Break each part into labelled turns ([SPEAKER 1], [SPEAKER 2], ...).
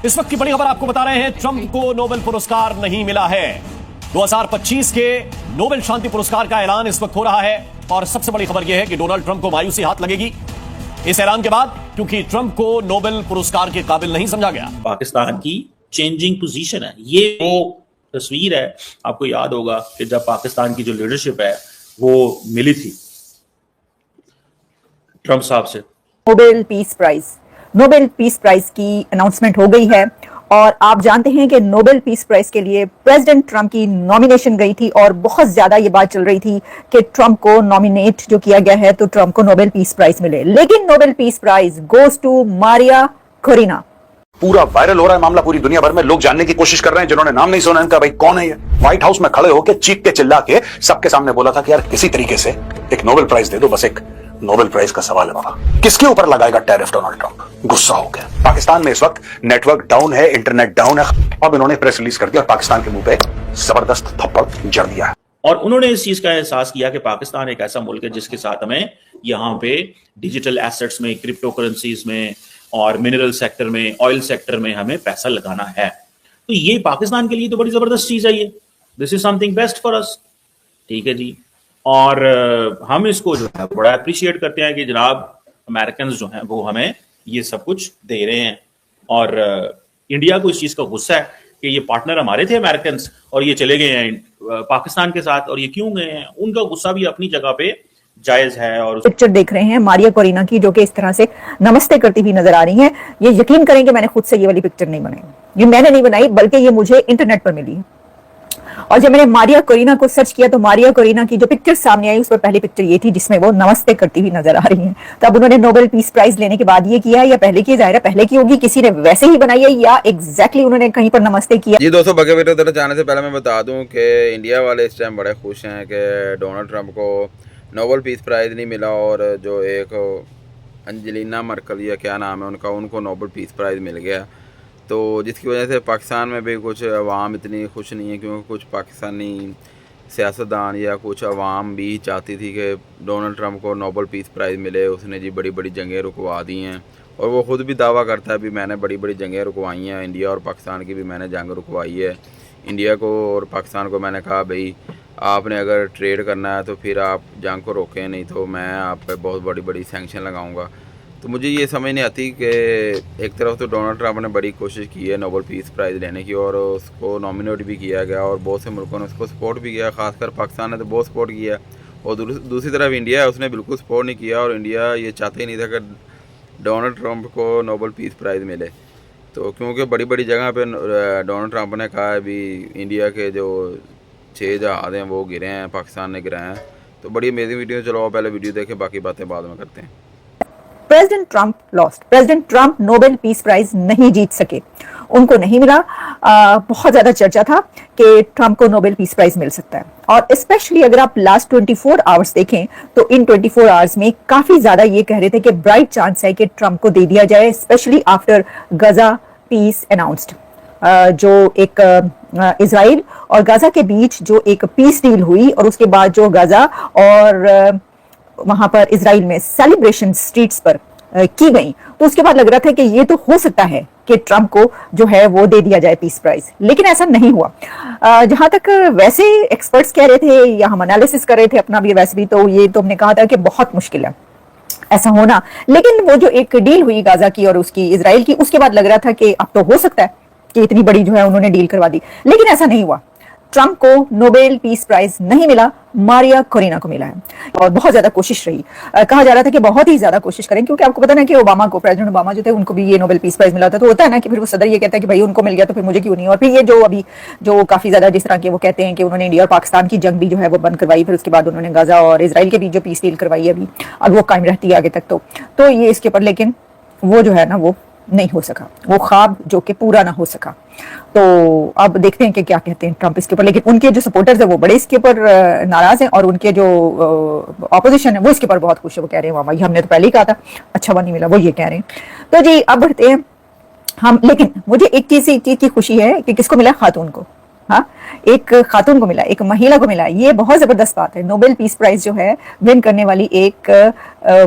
[SPEAKER 1] इस वक्त की बड़ी खबर आपको बता रहे हैं, ट्रंप को नोबेल पुरस्कार नहीं मिला है। 2025 के नोबेल शांति पुरस्कार का ऐलान इस वक्त हो रहा है और सबसे बड़ी खबर यह है कि डोनाल्ड ट्रंप को मायूसी हाथ लगेगी इस ऐलान के बाद, क्योंकि ट्रंप को नोबेल पुरस्कार के काबिल नहीं समझा गया।
[SPEAKER 2] पाकिस्तान की चेंजिंग पोजीशन है, ये वो तस्वीर है। आपको याद होगा कि जब पाकिस्तान की जो लीडरशिप है वो मिली थी ट्रंप साहब से।
[SPEAKER 3] नोबेल पीस प्राइज की अनाउंसमेंट हो गई है और आप जानते हैं कि नोबेल पीस प्राइज के लिए प्रेसिडेंट ट्रंप की नॉमिनेशन गई थी और बहुत ज्यादा ये बात चल रही थी कि ट्रंप को नॉमिनेट जो किया गया है तो ट्रंप को नोबेल पीस प्राइज मिले, लेकिन Nobel Peace Prize goes to Maria Corina.
[SPEAKER 4] पूरा वायरल हो रहा है मामला, पूरी दुनिया भर में लोग जानने की कोशिश कर रहे हैं जिन्होंने नाम नहीं सुना इनका, भाई कौन है ये। व्हाइट हाउस में खड़े होकर चीख के चिल्ला के सबके सामने बोला था कि यार किसी तरीके से एक नोबेल प्राइज दे दो, बस एक नोबेल प्राइज का सवाल है बाबा। किसके ऊपर लगाएगा टैरिफ डोनाल्ड ट्रंप? गुस्सा हो गया। पाकिस्तान में इस वक्त नेटवर्क डाउन है, इंटरनेट डाउन है। अब इन्होंने प्रेस रिलीज कर दिया और पाकिस्तान के मुंह पे जबरदस्त थप्पड़ जड़ दिया है।
[SPEAKER 2] और उन्होंने इस चीज का एहसास किया कि पाकिस्तान एक ऐसा मुल्क है जिसके साथ हमें यहाँ पे डिजिटल एसेट्स में, क्रिप्टो करेंसीज में और मिनरल सेक्टर में, ऑयल सेक्टर में हमें पैसा लगाना है। तो ये पाकिस्तान के लिए तो बड़ी जबरदस्त चीज है, ये this is something best for us. ठीक है जी। और हम इसको जो है बड़ा अप्रिशिएट करते हैं कि जनाब अमेरिकन जो हैं वो हमें ये सब कुछ दे रहे हैं। और इंडिया को इस चीज का गुस्सा है कि ये पार्टनर हमारे थे अमेरिकन और ये चले गए हैं पाकिस्तान के साथ, और ये क्यों गए हैं, उनका गुस्सा भी अपनी जगह पे जायज है। और
[SPEAKER 3] पिक्चर देख रहे हैं मारिया कोरिना की, जो कि इस तरह से नमस्ते करती हुई नजर आ रही हैं। ये यकीन करें कि मैंने खुद से ये वाली पिक्चर नहीं बनाई, ये मैंने नहीं बनाई बल्कि ये मुझे इंटरनेट पर मिली है। और जब मैंने मारिया कोरिना को सर्च किया तो मारिया कोरिना की जो पिक्चर सामने आई उस पर पहली पिक्चर ये थी जिसमें वो नमस्ते करती हुई नजर आ रही हैं। तो अब उन्होंने नोबेल पीस प्राइज लेने के बाद ये किया या पहले की? जाहिर है पहले की होगी, किसी ने वैसे ही बनाई है या एग्जैक्टली उन्होंने कहीं पर नमस्ते किया।
[SPEAKER 5] जी दोस्तों, बगे वीडियो तरह जाने से पहले मैं बता दूं कि इंडिया वाले इस टाइम बड़े खुश हैं कि डोनाल्ड ट्रंप को नोबेल पीस प्राइज़ नहीं मिला और जो एक अंजेलिना मर्कल या क्या नाम है उनका, उनको नोबेल पीस प्राइज़ मिल गया। तो जिसकी वजह से पाकिस्तान में भी कुछ अवाम इतनी खुश नहीं है, क्योंकि कुछ पाकिस्तानी सियासतदान या कुछ अवाम भी चाहती थी कि डोनाल्ड ट्रंप को नोबेल पीस प्राइज़ मिले। उसने जी बड़ी बड़ी जंगें रुकवा दी हैं और वो ख़ुद भी दावा करता है भी मैंने बड़ी बड़ी जंगें रुकवाई हैं, इंडिया और पाकिस्तान की भी मैंने जंग रुकवाई है। इंडिया को और पाकिस्तान को मैंने कहा भाई आपने अगर ट्रेड करना है तो फिर आप जंग को रोकें, नहीं तो मैं आप पे बहुत बड़ी बड़ी सैंक्शन लगाऊंगा। तो मुझे ये समझ नहीं आती कि एक तरफ तो डोनाल्ड ट्रंप ने बड़ी कोशिश की है नोबेल पीस प्राइज़ लेने की और उसको नॉमिनेट भी किया गया और बहुत से मुल्कों ने उसको सपोर्ट भी किया, खासकर पाकिस्तान ने तो बहुत सपोर्ट किया। और दूसरी तरफ इंडिया है, उसने बिल्कुल सपोर्ट नहीं किया और इंडिया ये चाहते ही नहीं था कि डोनाल्ड ट्रंप को नोबेल पीस प्राइज़ मिले। तो क्योंकि बड़ी बड़ी जगह पे डोनाल्ड ट्रंप ने कहा है भी इंडिया के जो 6 जहाज़ हैं वो गिरे हैं, पाकिस्तान ने गिराए हैं। तो बड़ी अमेजिंग वीडियो, चलो पहले वीडियो देखें, बाकी बातें बाद में करते हैं।
[SPEAKER 3] President Trump lost. President Trump Nobel Peace Prize नहीं जीत सके, उनको नहीं मिला। बहुत ज्यादा चर्चा था कि ट्रंप को नोबेल पीस प्राइज मिल सकता है और स्पेशली अगर आप लास्ट 24 आवर्स देखें तो इन 24 आवर्स में काफी ज्यादा ये कह रहे थे कि ब्राइट चांस है कि ट्रंप को दे दिया जाए, स्पेशली आफ्टर गजा पीस अनाउंस्ड। जो एक इजराइल और गाजा के बीच जो एक पीस डील हुई और उसके बाद जो गाजा और वहां पर इजराइल में सेलिब्रेशन स्ट्रीट्स पर की गई, तो उसके बाद लग रहा था कि ये तो हो सकता है कि ट्रंप को जो है वो दे दिया जाए पीस प्राइज, लेकिन ऐसा नहीं हुआ। जहां तक वैसे एक्सपर्ट्स कह रहे थे या हम एनालिसिस कर रहे थे अपना भी, वैसे भी तो ये तो हमने कहा था कि बहुत मुश्किल है ऐसा होना। लेकिन वो जो एक डील हुई गाजा की और उसकी इजराइल की, उसके बाद लग रहा था कि अब तो हो सकता है कि इतनी बड़ी जो है उन्होंने डील करवा दी, लेकिन ऐसा नहीं हुआ। ट्रंप को नोबेल पीस प्राइज नहीं मिला, मारिया कोरिना को मिला है और बहुत ज्यादा कोशिश रही। कहा जा रहा था कि बहुत ही ज्यादा कोशिश करें, क्योंकि आपको पता ना कि ओबामा को, प्रेसिडेंट ओबामा जो थे उनको भी ये नोबेल पीस प्राइज मिला था। तो होता है ना कि फिर वो सदर ये कहता है कि भाई उनको मिल गया तो फिर मुझे क्यों नहीं। और फिर ये जो अभी जो काफी ज्यादा जिस तरह के वो कहते हैं कि उन्होंने इंडिया और पाकिस्तान की जंग भी जो है वो बंद करवाई, फिर उसके बाद उन्होंने गाजा और इसराइल के बीच जो पीस डील करवाई है अभी, और वो कायम रहती है आगे तक। तो ये इसके ऊपर, लेकिन वो जो है ना वो नहीं हो सका, वो ख्वाब जो कि पूरा ना हो सका। तो अब देखते हैं कि क्या कहते हैं ट्रंप इसके ऊपर। लेकिन उनके जो सपोर्टर्स हैं वो बड़े इसके ऊपर नाराज हैं और उनके जो ऑपोजिशन है वो इसके ऊपर बहुत खुश है। वो कह रहे हैं मामा ये हमने तो पहले ही कहा था, अच्छा वो नहीं मिला, वो ये कह रहे हैं। तो जी अब बढ़ते हैं हम। लेकिन मुझे एक चीज की खुशी है कि किसको मिला, खातून को। हाँ, एक खातून को मिला, एक महिला को मिला, ये बहुत जबरदस्त बात है। नोबेल पीस प्राइज जो है विन करने वाली एक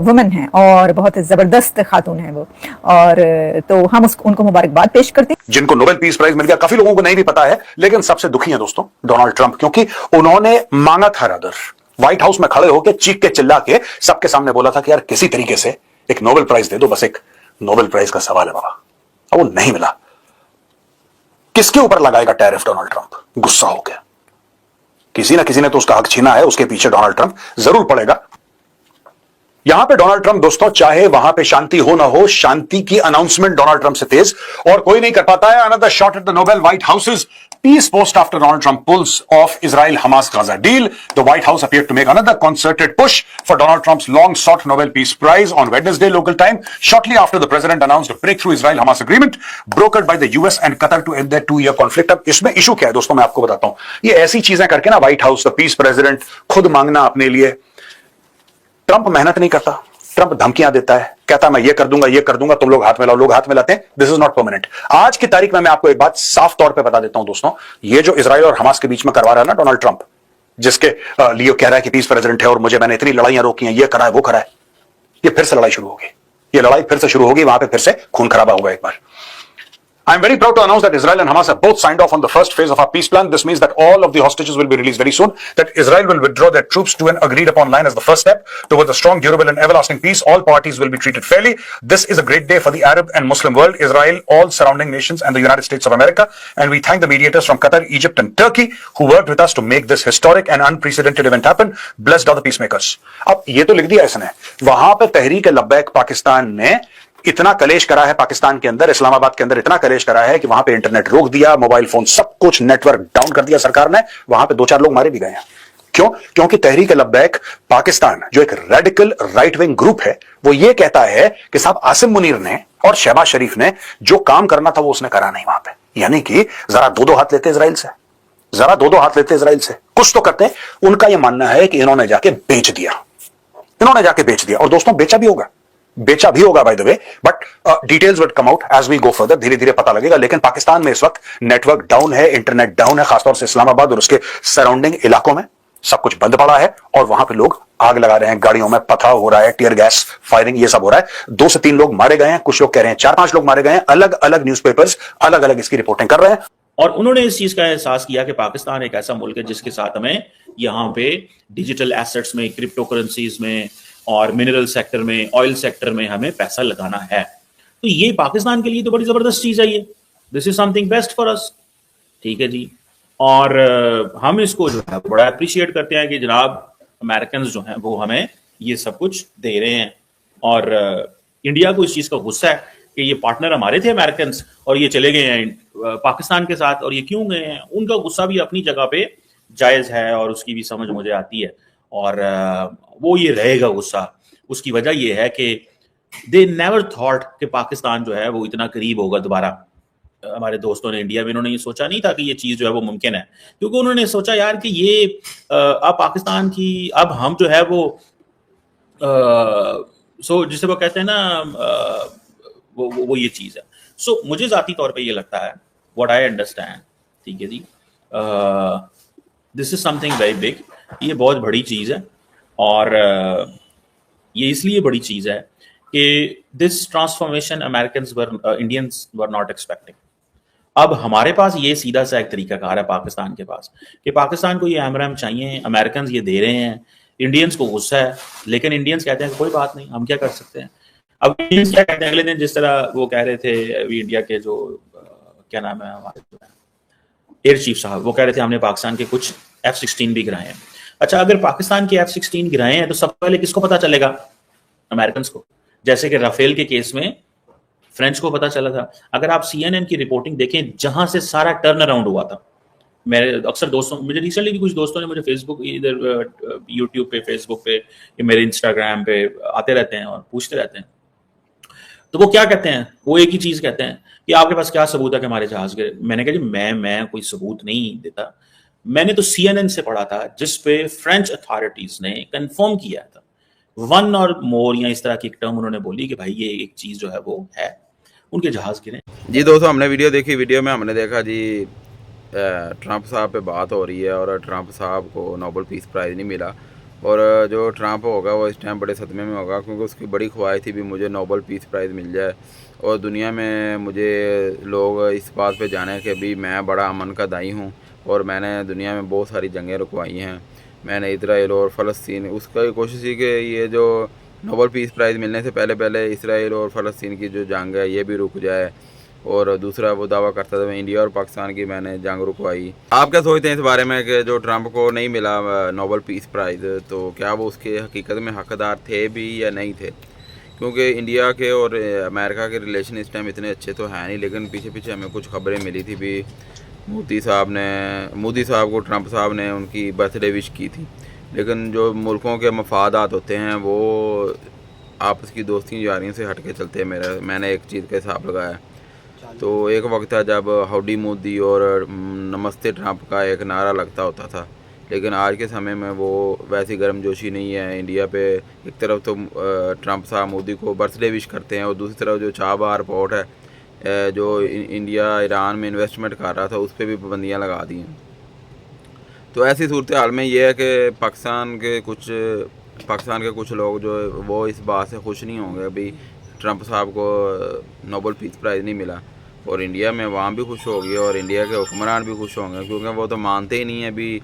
[SPEAKER 3] वुमन है और बहुत जबरदस्त खातून है वो, और तो हम उनको मुबारकबाद पेश करते हैं।
[SPEAKER 4] जिनको नोबेल पीस प्राइज मिल गया, काफी लोगों को नहीं भी पता है, लेकिन सबसे दुखी है दोस्तों डोनाल्ड ट्रंप, क्योंकि उन्होंने मांगा था रादर, व्हाइट हाउस में खड़े होकर चीख के चिल्ला के सबके सामने बोला था कि यार किसी तरीके से एक नोबेल प्राइज दे दो, बस एक नोबेल प्राइज का सवाल है बाबा। अब वो नहीं मिला। किसके ऊपर लगाएगा टैरिफ डोनाल्ड ट्रंप? गुस्सा हो गया, किसी ना किसी ने तो उसका हक छीना है, उसके पीछे डोनाल्ड ट्रंप जरूर पड़ेगा। यहां पे डोनाल्ड ट्रंप दोस्तों, चाहे वहां पे शांति हो ना हो, शांति की अनाउंसमेंट डोनाल्ड ट्रंप से तेज और कोई नहीं कर पाता है। Another shot at the Nobel white houses peace post after Donald Trump pulls off Israel-Hamas Gaza deal. The White House appeared to make another concerted push for Donald Trump's long-sought Nobel Peace Prize on Wednesday local time, shortly after the president announced a breakthrough Israel-Hamas agreement brokered by the US and Qatar to end their 2-year conflict. अब इसमें issue क्या है दोस्तों, मैं आपको बताता हूं। ये ऐसी चीजें करके ना, White House, the peace president खुद मांगना अपने लिए, ट्रंप मेहनत नहीं करता, ट्रंप धमकियां देता है, कहता मैं ये कर दूंगा, तुम लोग हाथ में लाओ, लोग हाथ में लाते हैं। This is not permanent. आज की तारीख में मैं आपको एक बात साफ तौर पे बता देता हूं दोस्तों, ये जो इजराइल और हमास के बीच में करवा रहा है ना डोनाल्ड ट्रंप, जिसके लिए कह रहा है कि पीस प्रेसिडेंट है और मैंने इतनी लड़ाइयां रोकी हैं, ये करा है वो करा है, ये फिर से लड़ाई शुरू होगी, ये लड़ाई फिर से शुरू होगी, वहां पे फिर से खून खराबा होगा एक बार। I'm very proud to announce that Israel and Hamas have both signed off on the first phase of our peace plan. This means that all of the hostages will be released very soon, that Israel will withdraw their troops to an agreed upon line as the first step towards a strong, durable and everlasting peace. All parties will be treated fairly. This is a great day for the Arab and Muslim world, Israel, all surrounding nations and the United States of America. And we thank the mediators from Qatar, Egypt and Turkey who worked with us to make this historic and unprecedented event happen. Blessed are the peacemakers. अब ये तो लिख दिया इसने, वहां पे तहरीक लब्बैक पाकिस्तान ने इतना कलेश करा है, पाकिस्तान के अंदर, इस्लामाबाद के अंदर इतना कलेश करा है कि वहां पे इंटरनेट रोक दिया, मोबाइल फोन सब कुछ, नेटवर्क डाउन कर दिया सरकार ने। वहां पे 2-4 लोग मारे भी गए हैं। क्यों? क्योंकि तहरीक लब्बैक पाकिस्तान, जो एक रेडिकल राइट विंग ग्रुप है, वो ये कहता है कि साहब आसिम मुनीर ने और शहबाज शरीफ ने जो काम करना था वो उसने करा नहीं वहां पे। यानी कि जरा दो हाथ लेते इजराइल से, जरा दो हाथ लेते इजराइल से, कुछ तो करते। उनका यह मानना है कि इन्होंने जाके बेच दिया, और दोस्तों बेचा भी होगा by the way, but details will come out as we go further, धीरे धीरे पता लगेगा। लेकिन पाकिस्तान में इस वक्त नेटवर्क डाउन है, इंटरनेट डाउन है, खासतौर से इस्लामाबाद और उसके सराउंडिंग इलाकों में सब कुछ बंद पड़ा है और वहां पे लोग आग लगा रहे हैं, गाड़ियों में पथराव हो रहा है, टीयर गैस फायरिंग, ये सब हो रहा है। 2 से 3 लोग मारे गए हैं, कुछ लोग कह रहे हैं 4-5 लोग मारे गए हैं। अलग अलग न्यूज़पेपर्स अलग अलग इसकी रिपोर्टिंग कर रहे हैं।
[SPEAKER 2] और उन्होंने इस चीज का एहसास किया कि पाकिस्तान एक ऐसा मुल्क है जिसके साथ हमें यहाँ पे डिजिटल एसेट्स में, क्रिप्टो करेंसीज में और मिनरल सेक्टर में, ऑयल सेक्टर में हमें पैसा लगाना है। तो ये पाकिस्तान के लिए तो बड़ी जबरदस्त चीज है, ये this is something best for us. ठीक है जी। और हम इसको जो है बड़ा अप्रिशिएट करते हैं कि जनाब अमेरिकन जो हैं वो हमें ये सब कुछ दे रहे हैं। और इंडिया को इस चीज का गुस्सा है कि ये पार्टनर हमारे थे अमेरिकन और ये चले गए हैं पाकिस्तान के साथ, और ये क्यों गए हैं। उनका गुस्सा भी अपनी जगह पे जायज है और उसकी भी समझ मुझे आती है, और वो ये रहेगा गुस्सा। उसकी वजह ये है कि दे नेवर थॉट कि पाकिस्तान जो है वो इतना करीब होगा दोबारा। हमारे दोस्तों ने इंडिया में, इन्होंने ये सोचा नहीं था कि ये चीज जो है वो मुमकिन है, क्योंकि उन्होंने सोचा यार कि ये अब पाकिस्तान की, अब हम जो है वो जिसे वो कहते हैं ना, वो ये चीज है। सो मुझे जाती तौर पे ये लगता है, व्हाट आई अंडरस्टैंड, ठीक है जी, this is something very big. ये बहुत बड़ी चीज है, और ये इसलिए बड़ी चीज है कि this transformation Indians were not expecting. अब हमारे पास ये सीधा सा एक तरीका कार है पाकिस्तान के पास कि पाकिस्तान को ये एमराम चाहिए, अमेरिकन ये दे रहे हैं, इंडियंस को गुस्सा है, लेकिन इंडियंस कहते हैं कोई बात नहीं, हम क्या कर सकते हैं। अब इंडियंस क्या कहते हैं अगले दिन, जिस तरह वो कह रहे थे इंडिया के जो क्या नाम है हमारे एयर चीफ साहब, वो कह रहे थे हमने पाकिस्तान के कुछ F-16 भी गिराए हैं। अच्छा, अगर पाकिस्तान के F-16 गिराए हैं तो सबसे पहले किसको पता चलेगा? अमेरिकन को। जैसे कि राफेल के केस में फ्रेंच को पता चला था। अगर आप CNN की रिपोर्टिंग देखें, जहां से सारा टर्न अराउंड हुआ था, मेरे अक्सर दोस्तों, मुझे रिसेंटली भी कुछ दोस्तों ने मुझे फेसबुक, इधर यूट्यूब पे, फेसबुक पे, मेरे इंस्टाग्राम पे आते रहते हैं और पूछते रहते हैं, तो वो क्या कहते हैं, वो एक ही चीज कहते हैं कि आपके पास क्या सबूत है कि हमारे जहाज गिरे। मैंने कहा जी मैं कोई सबूत नहीं देता, मैंने तो CNN से पढ़ा था जिसपे फ्रेंच अथॉरिटीज ने कंफर्म किया था, 1 और मोर या इस तरह की एक टर्म उन्होंने बोली कि भाई ये एक चीज जो है वो है, उनके जहाज गिरे।
[SPEAKER 5] जी दोस्तों, हमने वीडियो देखी, वीडियो में हमने देखा जी ट्रंप साहब पे बात हो रही है और ट्रंप साहब को नोबेल पीस प्राइज़ नहीं मिला। और जो ट्रंप होगा वो इस टाइम बड़े सदमे में होगा, क्योंकि उसकी बड़ी ख्वाहिश थी भी मुझे नोबेल पीस प्राइज़ मिल जाए और दुनिया में मुझे लोग इस बात पे जाने कि भी मैं बड़ा अमन का दाई हूँ और मैंने दुनिया में बहुत सारी जंगें रुकवाई हैं। मैंने इजराइल और फ़लस्तीन, उसका कोशिश की कि ये जो नोबेल पीस प्राइज़ मिलने से पहले पहले इजराइल और फ़लस्तीन की जो जंग है ये भी रुक जाए। और दूसरा वो दावा करता था मैं इंडिया और पाकिस्तान की मैंने जंग रुकवाई। आप क्या सोचते हैं इस बारे में कि जो ट्रंप को नहीं मिला नोबेल पीस प्राइज़, तो क्या वो उसके हकीकत में हकदार थे भी या नहीं थे? क्योंकि इंडिया के और अमेरिका के रिलेशन इस टाइम इतने अच्छे तो हैं नहीं, लेकिन पीछे पीछे हमें कुछ खबरें मिली थी भी मोदी साहब को ट्रंप साहब ने उनकी बर्थडे विश की थी। लेकिन जो मुल्कों के मफादात होते हैं वो आपस की दोस्ती यारियों से हट के चलते हैं। मैंने एक चीज़ का हिसाब लगाया, तो एक वक्त था जब हाउडी मोदी और नमस्ते ट्रंप का एक नारा लगता होता था, लेकिन आज के समय में वो वैसी गर्मजोशी नहीं है। इंडिया पे एक तरफ तो ट्रंप साहब मोदी को बर्थडे विश करते हैं और दूसरी तरफ जो चाबहार पोर्ट है जो इंडिया ईरान में इन्वेस्टमेंट कर रहा था उस पर भी पाबंदियाँ लगा दी हैं। तो ऐसी सूरत हाल में ये है कि पाकिस्तान के कुछ लोग जो वो इस बात से खुश नहीं होंगे अभी ट्रंप साहब को नोबेल पीस प्राइज़ नहीं मिला, और इंडिया में अवाम भी खुश होगी और इंडिया के हुक्मरान भी खुश होंगे, क्योंकि वो तो मानते ही नहीं है भी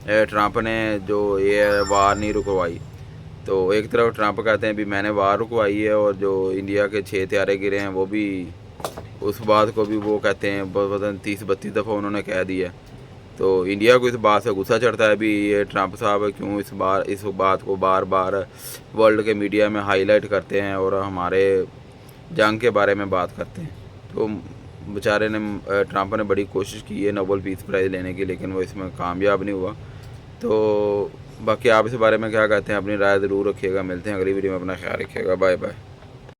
[SPEAKER 5] ट्रंप ने जो ये वार नहीं रुकवाई। तो एक तरफ ट्रंप कहते हैं भी मैंने वार रुकवाई है और जो इंडिया के 6 त्यारे गिरे हैं वो भी उस बात को भी वो कहते हैं पता नहीं 30-32 दफ़ा उन्होंने कह दिया। तो इंडिया को इस बात से गुस्सा चढ़ता है भी ये ट्रंप साहब क्यों इस बात को बार बार वर्ल्ड के मीडिया में हाईलाइट करते हैं और हमारे जंग के बारे में बात करते हैं। तो बेचारे ने ट्रंप ने बड़ी कोशिश की है नोबेल पीस प्राइज़ लेने की, लेकिन वो इसमें कामयाब नहीं हुआ। तो बाकी आप इस बारे में क्या कहते हैं, अपनी राय ज़रूर रखिएगा। मिलते हैं अगली वीडियो में, अपना ख्याल रखिएगा। Bye bye.